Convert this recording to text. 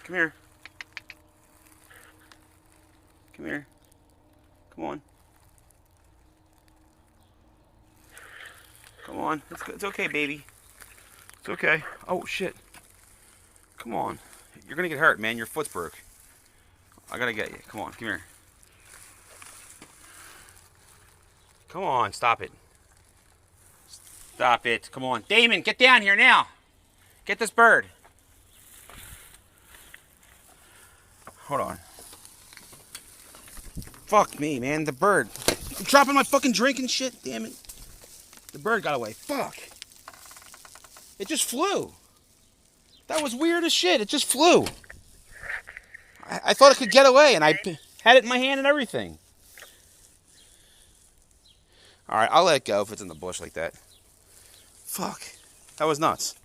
Come here. Come here. Come on. Come on. It's okay, baby. It's okay. Oh, shit. Come on. You're gonna get hurt, man. Your foot's broke. I gotta get you. Come on. Come here. Come on. Stop it. Stop it. Come on. Damon, get down here now. Get this bird. Hold on. Fuck me, man. The bird. I'm dropping my fucking drink and shit. Damn it. The bird got away. Fuck. It just flew. That was weird as shit. It just flew. I thought it could get away, and I had it in my hand and everything. Alright, I'll let it go if it's in the bush like that. Fuck. That was nuts.